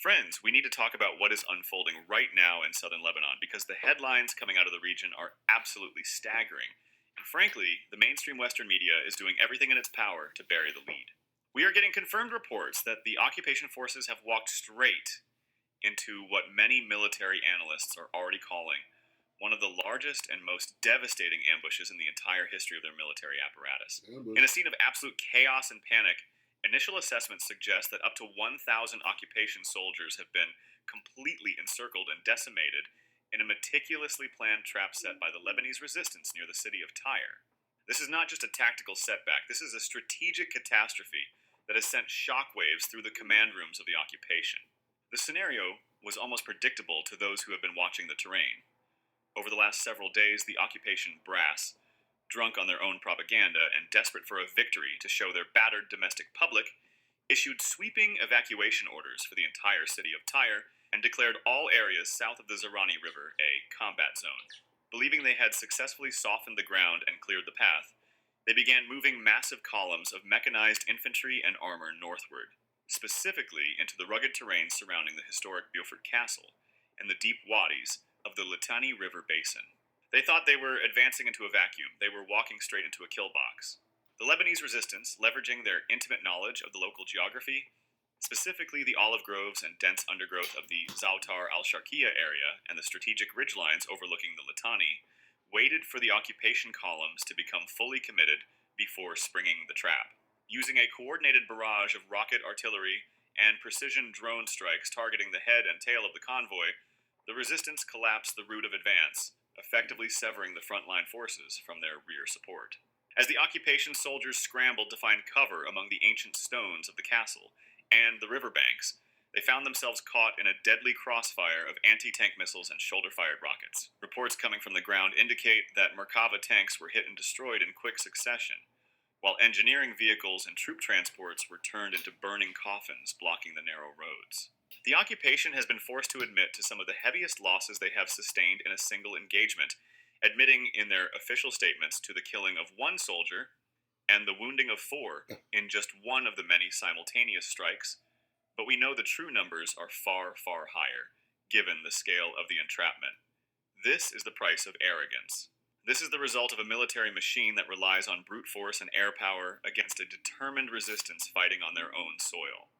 Friends, we need to talk about what is unfolding right now in southern Lebanon because the headlines coming out of the region are absolutely staggering. And frankly, the mainstream Western media is doing everything in its power to bury the lead. We are getting confirmed reports that the occupation forces have walked straight into what many military analysts are already calling one of the largest and most devastating ambushes in the entire history of their military apparatus. Yeah, but In a scene of absolute chaos and panic, initial assessments suggest that up to 1,000 occupation soldiers have been completely encircled and decimated in a meticulously planned trap set by the Lebanese resistance near the city of Tyre. This is not just a tactical setback, this is a strategic catastrophe that has sent shockwaves through the command rooms of the occupation. The scenario was almost predictable to those who have been watching the terrain. Over the last several days, the occupation brass, drunk on their own propaganda and desperate for a victory to show their battered domestic public, issued sweeping evacuation orders for the entire city of Tyre and declared all areas south of the Zerani River a combat zone. Believing they had successfully softened the ground and cleared the path, they began moving massive columns of mechanized infantry and armor northward, specifically into the rugged terrain surrounding the historic Beaufort Castle and the deep wadis of the Litani River basin. They thought they were advancing into a vacuum. They were walking straight into a kill box. The Lebanese resistance, leveraging their intimate knowledge of the local geography, specifically the olive groves and dense undergrowth of the Zautar al-Sharqiya area and the strategic ridgelines overlooking the Litani, waited for the occupation columns to become fully committed before springing the trap. Using a coordinated barrage of rocket artillery and precision drone strikes targeting the head and tail of the convoy, the resistance collapsed the route of advance, effectively severing the frontline forces from their rear support. As the occupation soldiers scrambled to find cover among the ancient stones of the castle and the riverbanks, they found themselves caught in a deadly crossfire of anti-tank missiles and shoulder-fired rockets. Reports coming from the ground indicate that Merkava tanks were hit and destroyed in quick succession, while engineering vehicles and troop transports were turned into burning coffins blocking the narrow roads. The occupation has been forced to admit to some of the heaviest losses they have sustained in a single engagement, admitting in their official statements to the killing of one soldier and the wounding of four in just one of the many simultaneous strikes, but we know the true numbers are far, far higher, given the scale of the entrapment. This is the price of arrogance. This is the result of a military machine that relies on brute force and air power against a determined resistance fighting on their own soil.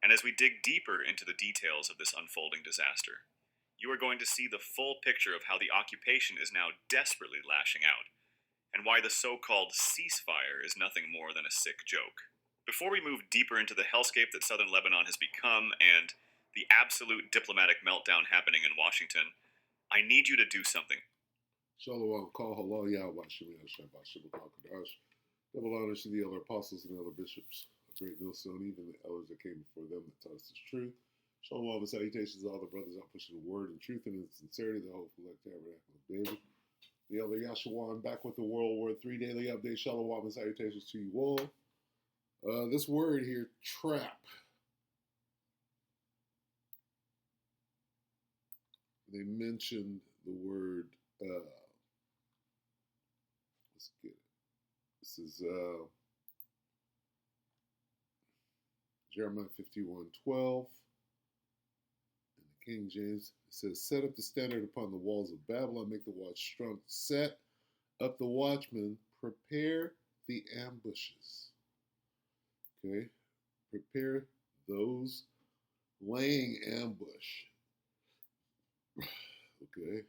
And as we dig deeper into the details of this unfolding disaster, you are going to see the full picture of how the occupation is now desperately lashing out, and why the so-called ceasefire is nothing more than a sick joke. Before we move deeper into the hellscape that southern Lebanon has become and the absolute diplomatic meltdown happening in Washington, I need you to do something. Shalom, call halal Yahweh Shemi Shabbat Shabbat Kadash. Double honors to the elder apostles and elder bishops of Great Millstone, even the elders that came before them that taught us the truth. Shalom and salutations to all the brothers out pushing the word and truth and in sincerity, the hopeful elect tabernacle of David. The elder Yashawan back with the WW3 Daily update. Shalom and salutations to you all. This word here, trap. They mentioned the word, let's get it. This is Jeremiah 51:12. In the King James, it says, set up the standard upon the walls of Babylon, make the watch strong, set up the watchmen, prepare the ambushes. Okay, prepare those laying ambush. Okay,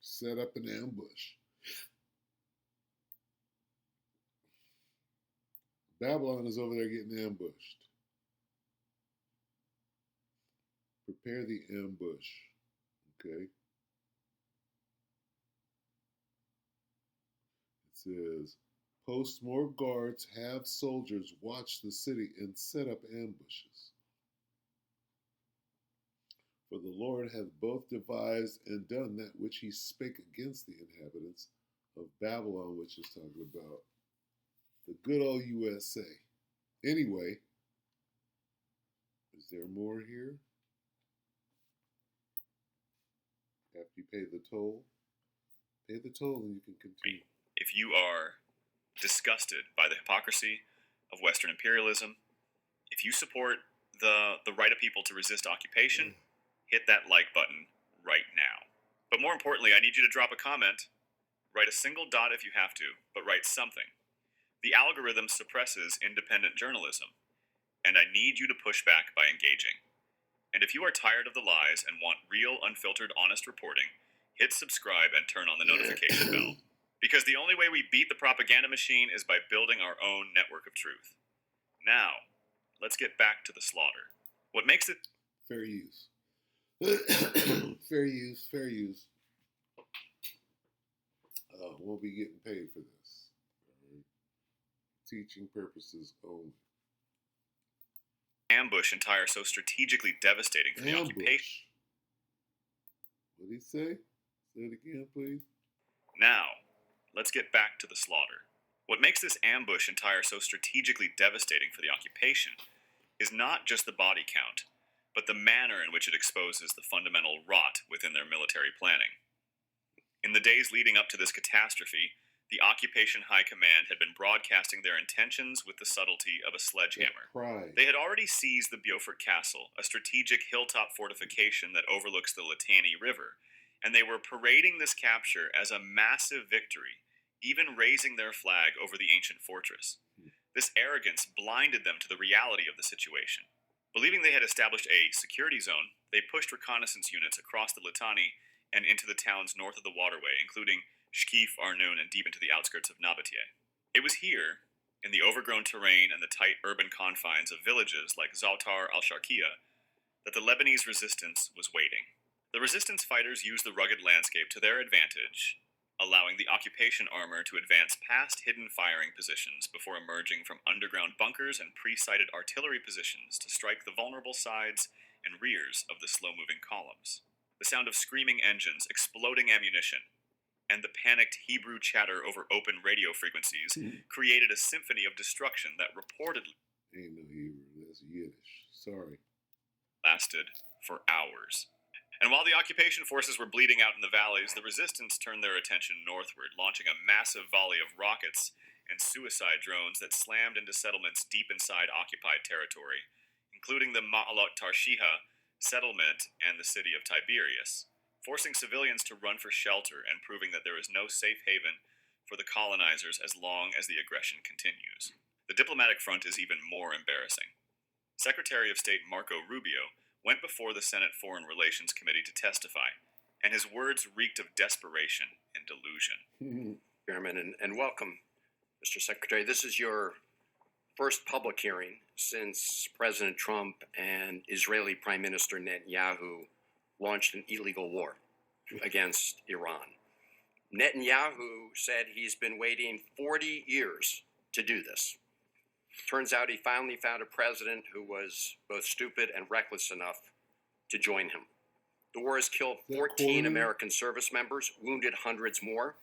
set up an ambush. Babylon is over there getting ambushed. Prepare the ambush. Okay. It says, post more guards, have soldiers watch the city and set up ambushes. For the Lord hath both devised and done that which he spake against the inhabitants of Babylon, which is talking about the good old USA. Anyway, is there more here? After you pay the toll and you can continue. If you are disgusted by the hypocrisy of Western imperialism, If you support the right of people to resist occupation, hit that like button right now. But more importantly, I need you to drop a comment. Write a single dot if you have to, but write something. The algorithm suppresses independent journalism, and I need you to push back by engaging. And if you are tired of the lies and want real, unfiltered, honest reporting, hit subscribe and turn on the notification bell. Because the only way we beat the propaganda machine is by building our own network of truth. Now, let's get back to the slaughter. What makes it Fair use. Fair use. Fair use. We'll be getting paid for this. All right. Teaching purposes only. ambush and tire so strategically devastating for the occupation? What did he say? Say it again, please. Now, let's get back to the slaughter. What makes this ambush and tire so strategically devastating for the occupation is not just the body count, but the manner in which it exposes the fundamental rot within their military planning. In the days leading up to this catastrophe, the occupation high command had been broadcasting their intentions with the subtlety of a sledgehammer. They had already seized the Beaufort Castle, a strategic hilltop fortification that overlooks the Litani River, and they were parading this capture as a massive victory, even raising their flag over the ancient fortress. This arrogance blinded them to the reality of the situation. Believing they had established a security zone, they pushed reconnaissance units across the Litani and into the towns north of the waterway, including Shkif, Arnoun, and deep into the outskirts of Nabatea. It was here, in the overgrown terrain and the tight urban confines of villages like Zautar al-Sharqiya, that the Lebanese resistance was waiting. The resistance fighters used the rugged landscape to their advantage, allowing the occupation armor to advance past hidden firing positions before emerging from underground bunkers and pre-sighted artillery positions to strike the vulnerable sides and rears of the slow-moving columns. The sound of screaming engines, exploding ammunition, and the panicked Hebrew chatter over open radio frequencies created a symphony of destruction that reportedly Ain't no Hebrew, that's Yiddish. Sorry. lasted for hours. And while the occupation forces were bleeding out in the valleys, the resistance turned their attention northward, launching a massive volley of rockets and suicide drones that slammed into settlements deep inside occupied territory, including the Ma'alot Tarshiha settlement and the city of Tiberias, forcing civilians to run for shelter and proving that there is no safe haven for the colonizers as long as the aggression continues. The diplomatic front is even more embarrassing. Secretary of State Marco Rubio went before the Senate Foreign Relations Committee to testify, and his words reeked of desperation and delusion. Chairman, and welcome, Mr. Secretary. This is your first public hearing since President Trump and Israeli Prime Minister Netanyahu launched an illegal war against Iran. Netanyahu said he's been waiting 40 years to do this. Turns out he finally found a president who was both stupid and reckless enough to join him. The war has killed 14 American service members, wounded hundreds more,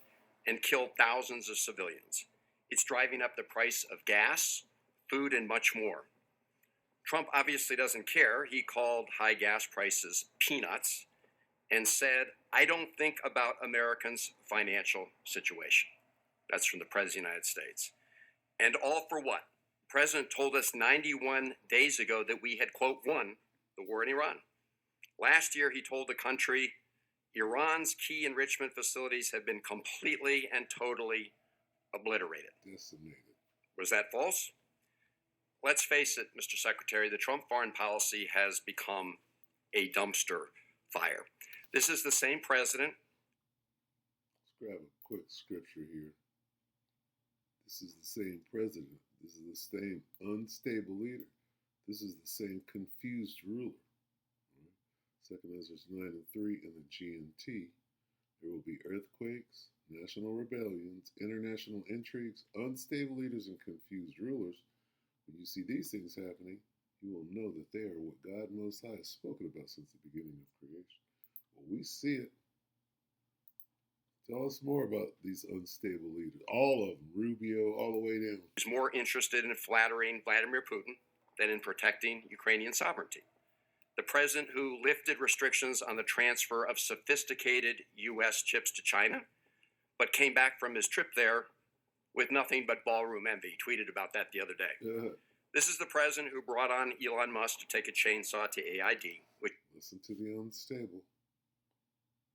and killed thousands of civilians. It's driving up the price of gas, food, and much more. Trump obviously doesn't care. He called high gas prices peanuts and said, "I don't think about Americans' financial situation." That's from the President of the United States. And all for what? The President told us 91 days ago that we had, quote, won the war in Iran. Last year, he told the country, Iran's key enrichment facilities have been completely and totally obliterated. Decimated. Was that false? Let's face it, Mr. Secretary, the Trump foreign policy has become a dumpster fire. This is the same president. Let's grab a quick scripture here. This is the same president. This is the same unstable leader. This is the same confused ruler. Right? 2 Ezra 9:3 in the GNT. There will be earthquakes, national rebellions, international intrigues, unstable leaders, and confused rulers. When you see these things happening, you will know that they are what God Most High has spoken about since the beginning of creation. Well, we see it. Tell us more about these unstable leaders. All of them, Rubio, all the way down. Is more interested in flattering Vladimir Putin than in protecting Ukrainian sovereignty. The president who lifted restrictions on the transfer of sophisticated U.S. chips to China, but came back from his trip there with nothing but ballroom envy. He tweeted about that the other day. This is the president who brought on Elon Musk to take a chainsaw to AID, which Listen to the unstable.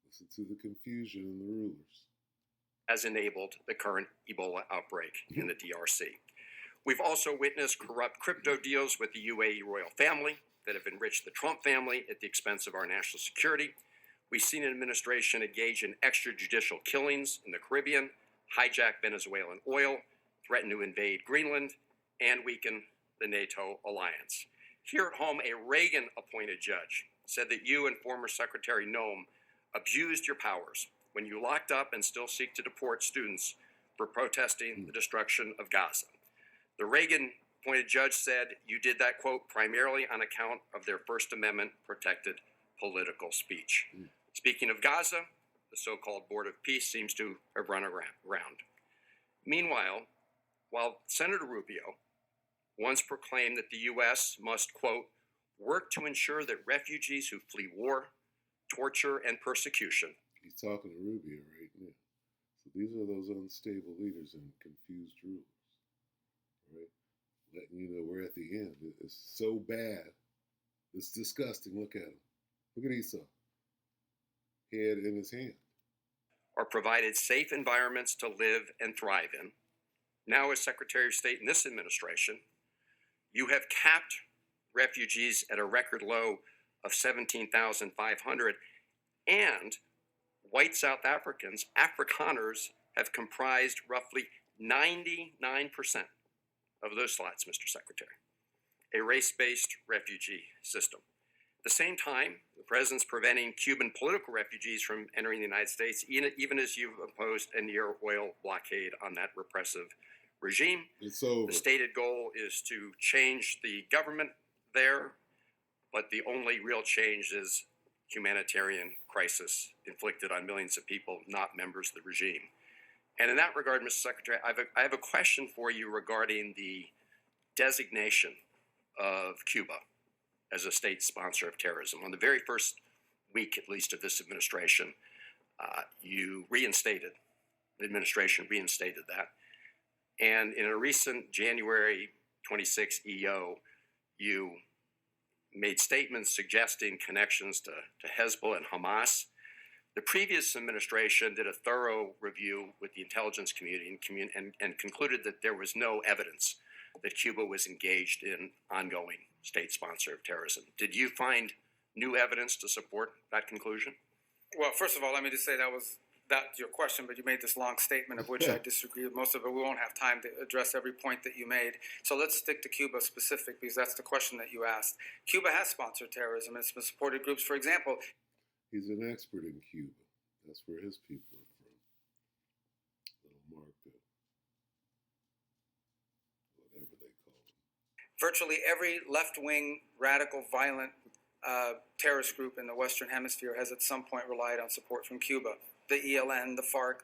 Listen to the confusion in the rulers. has enabled the current Ebola outbreak in the DRC. We've also witnessed corrupt crypto deals with the UAE royal family that have enriched the Trump family at the expense of our national security. We've seen an administration engage in extrajudicial killings in the Caribbean, hijack Venezuelan oil, threaten to invade Greenland, and weaken the NATO alliance. Here at home, a Reagan-appointed judge said that you and former Secretary Noem abused your powers when you locked up and still seek to deport students for protesting the destruction of Gaza. The Reagan-appointed judge said you did that, quote, primarily on account of their First Amendment-protected political speech. Speaking of Gaza, the so-called Board of Peace seems to have run around. Meanwhile, while Senator Rubio once proclaimed that the U.S. must, quote, work to ensure that refugees who flee war, torture, and persecution. He's talking to Rubio right now. So these are those unstable leaders and confused rulers, right? Letting you know we're at the end. It's so bad. It's disgusting. Look at him. Look at Esau. Head in his hand. Are provided safe environments to live and thrive in. Now, as Secretary of State in this administration, you have capped refugees at a record low of 17,500, and white South Africans, Afrikaners, have comprised roughly 99% of those slots, Mr. Secretary. A race-based refugee system. At the same time, the president's preventing Cuban political refugees from entering the United States, even as you've imposed a near oil blockade on that repressive regime. It's over. The stated goal is to change the government there, but the only real change is humanitarian crisis inflicted on millions of people, not members of the regime. And in that regard, Mr. Secretary, I have a question for you regarding the designation of Cuba as a state sponsor of terrorism. On the very first week, at least, of this administration, the administration reinstated that. And in a recent January 26 EO, you made statements suggesting connections to Hezbollah and Hamas. The previous administration did a thorough review with the intelligence community and concluded that there was no evidence that Cuba was engaged in ongoing state sponsor of terrorism. Did you find new evidence to support that conclusion? Well, first of all, let me just say that's your question, but you made this long statement of which I disagree with most of it. We won't have time to address every point that you made. So let's stick to Cuba specific, because that's the question that you asked. Cuba has sponsored terrorism and it's been supported groups. For example, He's an expert in Cuba. That's where his people are from. Little Marco. Whatever they call him. virtually every left-wing, radical, violent terrorist group in the Western Hemisphere has at some point relied on support from Cuba. The ELN, the FARC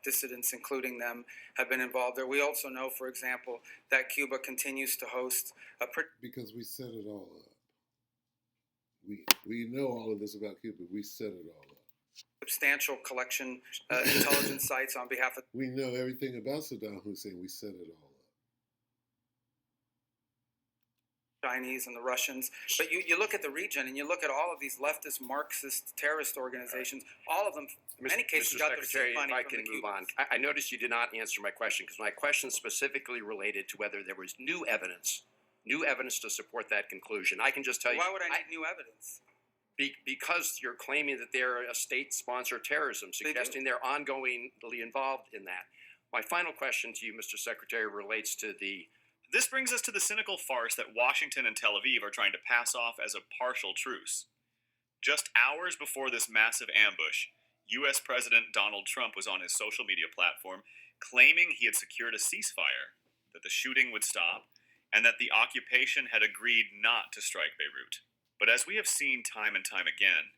dissidents, including them, have been involved there. We also know, for example, that Cuba continues to host because we set it all up. We know all of this about Cuba. We set it all up. substantial collection intelligence sites on behalf of We know everything about Saddam Hussein. We set it all up. Chinese and the Russians. But you look at the region and you look at all of these leftist Marxist terrorist organizations, all of them, in many cases, Mr. got their Secretary, money if I from can the move on. Cubans. I noticed you did not answer my question, because my question specifically related to whether there was new evidence to support that conclusion. I can just tell you. Why would I need new evidence? Because you're claiming that they're a state-sponsored terrorism, suggesting they're ongoingly involved in that. My final question to you, Mr. Secretary, relates to the... This brings us to the cynical farce that Washington and Tel Aviv are trying to pass off as a partial truce. Just hours before this massive ambush, U.S. President Donald Trump was on his social media platform claiming he had secured a ceasefire, that the shooting would stop, and that the occupation had agreed not to strike Beirut. But as we have seen time and time again,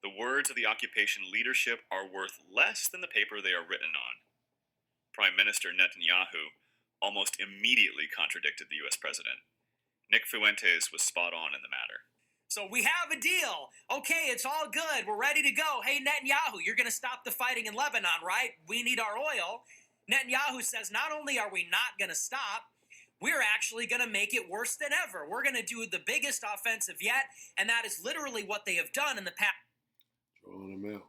the words of the occupation leadership are worth less than the paper they are written on. Prime Minister Netanyahu almost immediately contradicted the U.S. president. Nick Fuentes was spot on in the matter. So we have a deal. Okay, it's all good. We're ready to go. Hey, Netanyahu, you're going to stop the fighting in Lebanon, right? We need our oil. Netanyahu says not only are we not going to stop, we're actually going to make it worse than ever. We're going to do the biggest offensive yet, and that is literally what they have done in the past Drawing them out.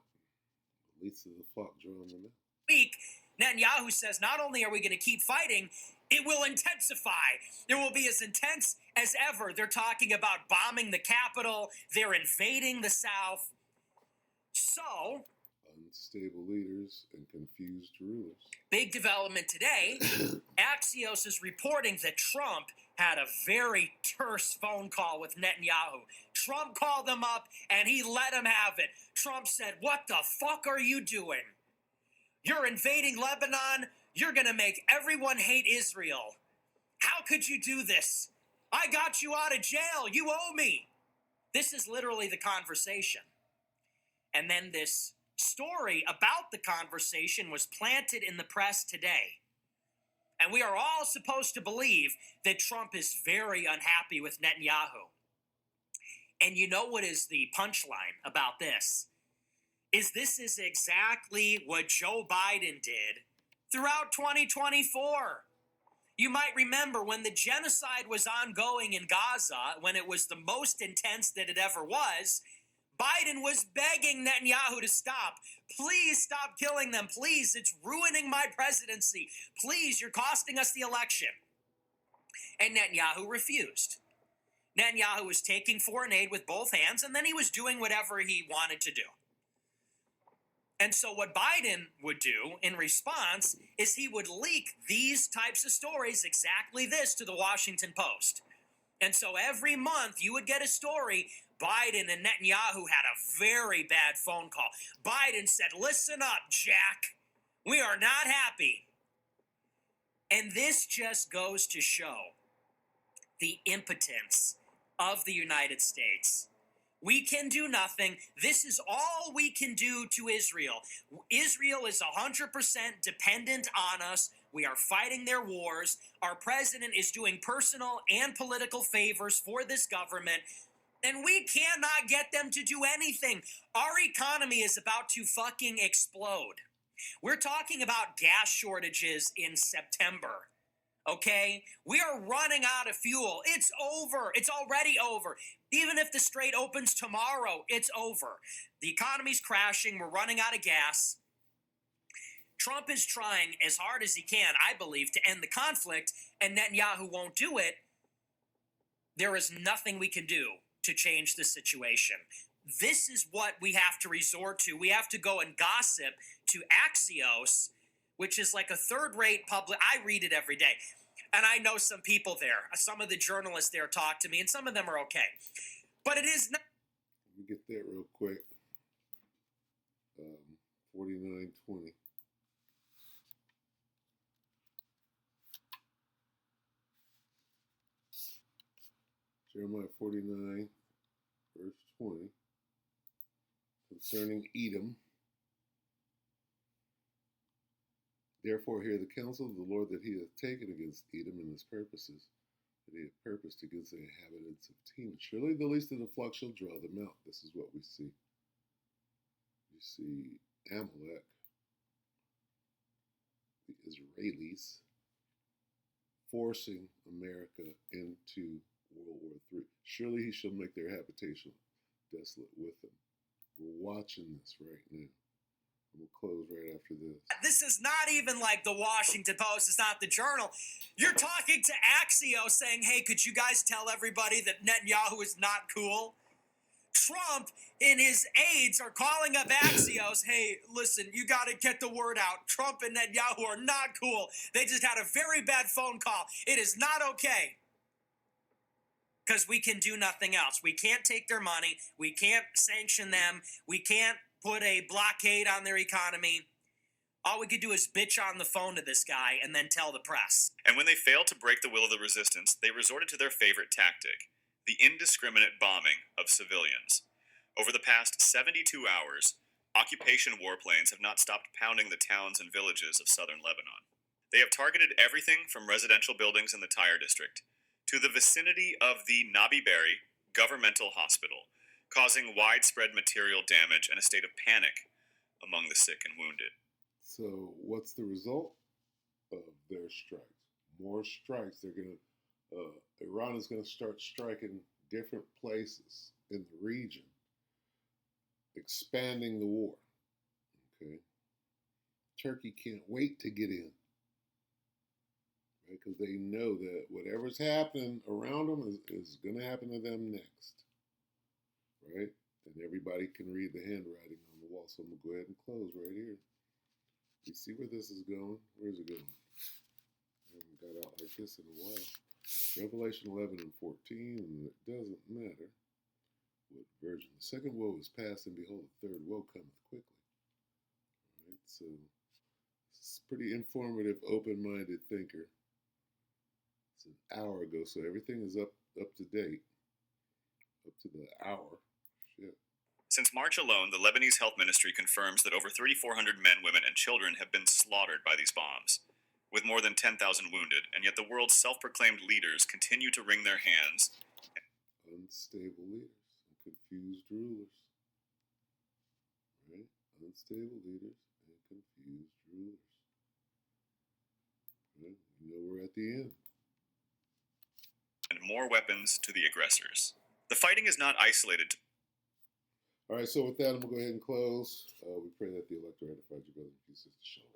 Lisa the fuck drawing them out. week. Netanyahu says not only are we going to keep fighting, it will intensify. It will be as intense as ever. They're talking about bombing the capital. They're invading the South. So, Unstable leaders and confused rulers. big development today. Axios is reporting that Trump had a very terse phone call with Netanyahu. Trump called him up and he let him have it. Trump said, "What the fuck are you doing? You're invading Lebanon. You're going to make everyone hate Israel. How could you do this? I got you out of jail. You owe me." This is literally the conversation. And then this story about the conversation was planted in the press today. And we are all supposed to believe that Trump is very unhappy with Netanyahu. And you know what is the punchline about this? This is exactly what Joe Biden did throughout 2024. You might remember when the genocide was ongoing in Gaza, when it was the most intense that it ever was, Biden was begging Netanyahu to stop. Please stop killing them. Please, it's ruining my presidency. Please, you're costing us the election. And Netanyahu refused. Netanyahu was taking foreign aid with both hands, and then he was doing whatever he wanted to do. And so what Biden would do in response is he would leak these types of stories, exactly this, to the Washington Post. And so every month you would get a story. Biden and Netanyahu had a very bad phone call. Biden said, "Listen up, Jack. We are not happy." And this just goes to show the impotence of the United States. We can do nothing. This is all we can do to Israel. Israel is 100% dependent on us. We are fighting their wars. Our president is doing personal and political favors for this government, and we cannot get them to do anything. Our economy is about to fucking explode. We're talking about gas shortages in September. Okay? We are running out of fuel. It's over. It's already over. Even if the strait opens tomorrow, it's over. The economy's crashing. We're running out of gas. Trump is trying as hard as he can, I believe, to end the conflict, and Netanyahu won't do it. There is nothing we can do to change the situation. This is what we have to resort to. We have to go and gossip to Axios, which is like a third-rate public. I read it every day. And I know some people there. Some of the journalists there talk to me, and some of them are okay. But it is not. Let me get that real quick. 49:20. Jeremiah 49, verse 20. Concerning Edom. Therefore hear the counsel of the Lord that he hath taken against Edom and his purposes, that he hath purposed against the inhabitants of Teman. Surely the least of the flock shall draw them out. This is what we see. You see Amalek, the Israelis, forcing America into World War III. Surely he shall make their habitation desolate with them. We're watching this right now. We'll close right after this. This is not even like the Washington Post. It's not the Journal. You're talking to Axios saying, "Hey, could you guys tell everybody that Netanyahu is not cool?" Trump and his aides are calling up Axios. "Hey, listen, you got to get the word out. Trump and Netanyahu are not cool. They just had a very bad phone call. It is not okay." Because we can do nothing else. We can't take their money. We can't sanction them. We can't put a blockade on their economy. All we could do is bitch on the phone to this guy and then tell the press. And when they failed to break the will of the resistance, they resorted to their favorite tactic, the indiscriminate bombing of civilians. Over the past 72 hours, occupation warplanes have not stopped pounding the towns and villages of southern Lebanon. They have targeted everything from residential buildings in the Tyre district to the vicinity of the Nabi Berri Governmental Hospital, causing widespread material damage and a state of panic among the sick and wounded. So what's the result of their strikes? more strikes. They're going to, Iran is going to start striking different places in the region, expanding the war. Okay. Turkey can't wait to get in, right? Because they know that whatever's happening around them is going to happen to them next, right? And everybody can read the handwriting on the wall. So I'm going to go ahead and close right here. You see where this is going? Where's it going? I haven't got out like this in a while. Revelation 11 and 14, and it doesn't matter what version. The second woe is past, and behold, the third woe cometh quickly. All right, so it's a pretty informative, open-minded thinker. It's an hour ago, so everything is up to date, up to the hour. Shit. Since March alone, the Lebanese Health Ministry confirms that over 3,400 men, women, and children have been slaughtered by these bombs, with more than 10,000 wounded, and yet the world's self-proclaimed leaders continue to wring their hands. Unstable leaders and confused rulers. Right? Unstable leaders and confused rulers. Right? You know we're at the end. And more weapons to the aggressors. The fighting is not isolated to... All right, so with that, I'm going to go ahead and close. We pray that the elector edified your brothers and sisters. Shalom.